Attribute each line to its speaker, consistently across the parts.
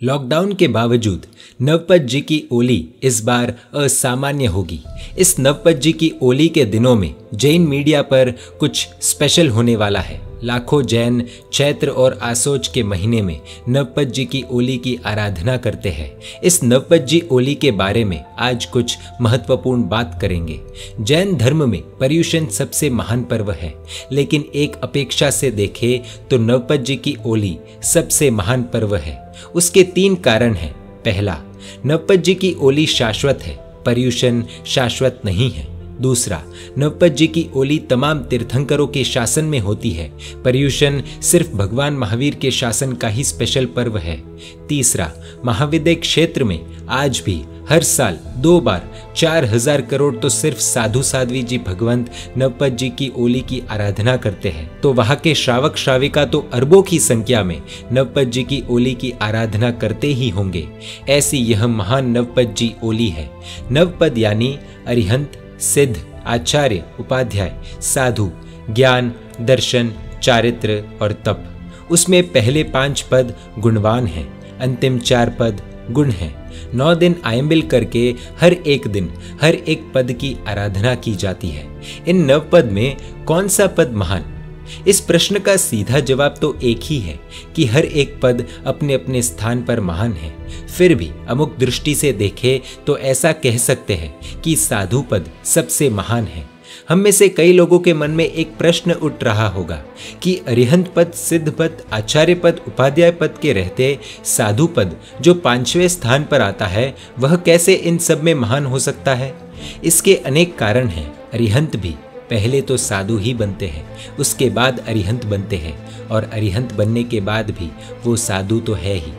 Speaker 1: Lockdown के बावजूद नवपत जी की ओली इस बार असामान्य होगी। इस नवपत जी की ओली के दिनों में जैन मीडिया पर कुछ स्पेशल होने वाला है। लाखों जैन चैत्र और आसोज के महीने में नवपत जी की ओली की आराधना करते हैं। इस नवपत जी ओली के बारे में आज कुछ महत्वपूर्ण बात करेंगे। जैन धर्म में पर्युषण सबसे महान पर्व है, लेकिन एक अपेक्षा से देखें तो नवपत जी की ओली सबसे महान पर्व है। उसके 3 कारण हैं। पहला, नवपत जी की ओली शाश्वत है, पर्युषण शाश्वत नहीं है। दूसरा, नवपत जी की ओली तमाम तीर्थंकरों के शासन में होती है, पर्युषण सिर्फ भगवान महावीर के शासन का ही स्पेशल पर्व है। तीसरा, महाविद्य क्षेत्र में आज भी हर साल 2 बार 4000 करोड़ तो सिर्फ साधु साध्वी जी भगवंत नवपत जी की ओली की आराधना करते हैं, तो वहां के श्रावक श्राविका तो अरबों की संख्या में नवपत जी की ओली की आराधना करते ही होंगे। ऐसी यह महान नवपत जी ओली है। नवपद यानी अरिहंत, सिद्ध, आचार्य, उपाध्याय, साधु, ज्ञान, दर्शन, चारित्र और तप। उसमें पहले 5 पद गुणवान हैं, अंतिम 4 पद गुण हैं। 9 दिन आयंबिल करके हर एक दिन हर एक पद की आराधना की जाती है। इन 9 पद में कौन सा पद महान? इस प्रश्न का सीधा जवाब तो एक ही है कि हर एक पद अपने अपने स्थान पर महान है। फिर भी अमुक दृष्टि से देखें तो ऐसा कह सकते हैं कि साधु पद सबसे महान है। हम में से कई लोगों के मन में एक प्रश्न उठ रहा होगा कि अरिहंत पद, सिद्ध पद, आचार्य पद, उपाध्याय पद के रहते साधु पद जो 5वें स्थान पर आता है, वह कैसे इन सब में महान हो सकता है? इसके अनेक कारण हैं। अरिहंत भी पहले तो साधु ही बनते हैं, उसके बाद अरिहंत बनते हैं, और अरिहंत बनने के बाद भी वो साधु तो है ही।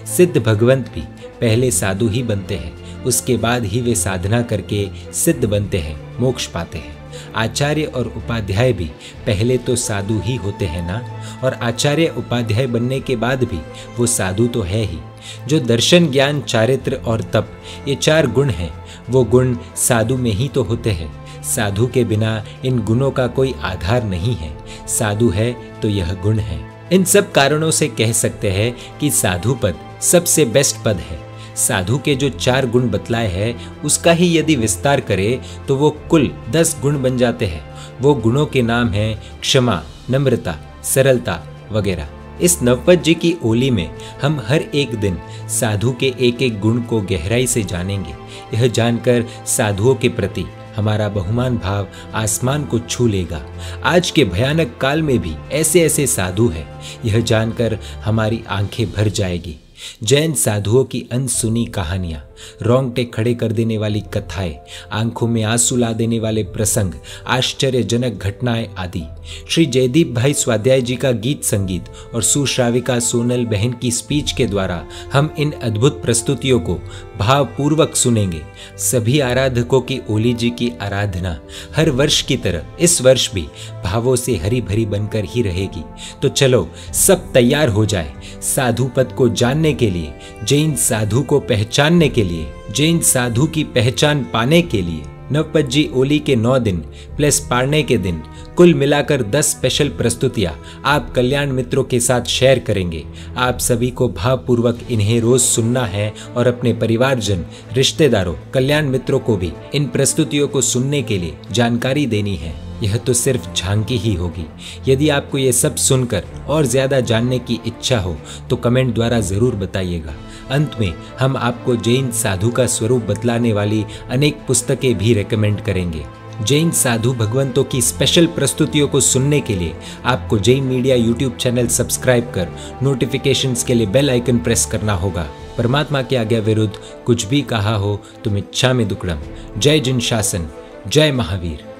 Speaker 1: सिद्ध भगवंत भी पहले साधु ही बनते हैं, उसके बाद ही वे साधना करके सिद्ध बनते हैं, मोक्ष पाते हैं। आचार्य और उपाध्याय भी पहले तो साधु ही होते हैं ना, और आचार्य उपाध्याय बनने के बाद भी वो साधु तो है ही। जो दर्शन, ज्ञान, चारित्र और तप, ये 4 गुण हैं, वो गुण साधु में ही तो होते हैं। साधु के बिना इन गुणों का कोई आधार नहीं है। साधु है तो यह गुण है। इन सब कारणों से कह सकते हैं कि साधु पद सबसे बेस्ट पद है। साधु के जो 4 गुण बतलाए हैं, उसका ही यदि विस्तार करें तो वो कुल 10 गुण बन जाते हैं। वो गुणों के नाम हैं क्षमा, नम्रता, सरलता वगैरह। इस नवपत जी की ओली में हम हर एक दिन साधु के एक एक गुण को गहराई से जानेंगे। यह जानकर साधुओं के प्रति हमारा बहुमान भाव आसमान को छू लेगा। आज के भयानक काल में भी ऐसे ऐसे साधु हैं, यह जानकर हमारी आंखें भर जाएगी। जैन साधुओं की अनसुनी कहानियां, रोंगटे खड़े कर देने वाली कथाएं, आंखों में आंसू ला देने वाले प्रसंग, आश्चर्यजनक घटनाएं आदि। श्री जयदीप भाई स्वाध्याय जी का गीत संगीत और सुश्राविका सोनल बहन की स्पीच के द्वारा हम इन अद्भुत प्रस्तुतियों को भावपूर्वक सुनेंगे। सभी आराधकों की ओली जी की आराधना हर वर्ष की तरह इस वर्ष भी भावों से हरी भरी बनकर ही रहेगी। तो चलो सब तैयार हो जाए साधु पद को जानने के लिए, जैन साधु को पहचानने के लिए, जैन साधु की पहचान पाने के लिए। नवपत जी ओली के 9 दिन प्लस पारने के दिन कुल मिलाकर 10 स्पेशल प्रस्तुतियां आप कल्याण मित्रों के साथ शेयर करेंगे। आप सभी को भावपूर्वक इन्हें रोज सुनना है और अपने परिवारजन, रिश्तेदारों, कल्याण मित्रों को भी इन प्रस्तुतियों को सुनने के लिए जानकारी देनी है। यह तो सिर्फ झांकी ही होगी। यदि आपको ये सब सुनकर और ज्यादा जानने की इच्छा हो तो कमेंट द्वारा जरूर बताइएगा। अंत में हम आपको जैन साधु का स्वरूप बतलाने वाली अनेक पुस्तकें भी रेकमेंड करेंगे। जैन साधु भगवंतों की स्पेशल प्रस्तुतियों को सुनने के लिए आपको Jain media YouTube channel subscribe कर नोटिफिकेशंस के लिए बेल आइकन प्रेस करना होगा। परमात्मा की आज्ञा विरुद्ध कुछ भी कहा हो तुम इच्छा में दुक्कड़म। जय जिन शासन, जय महावीर।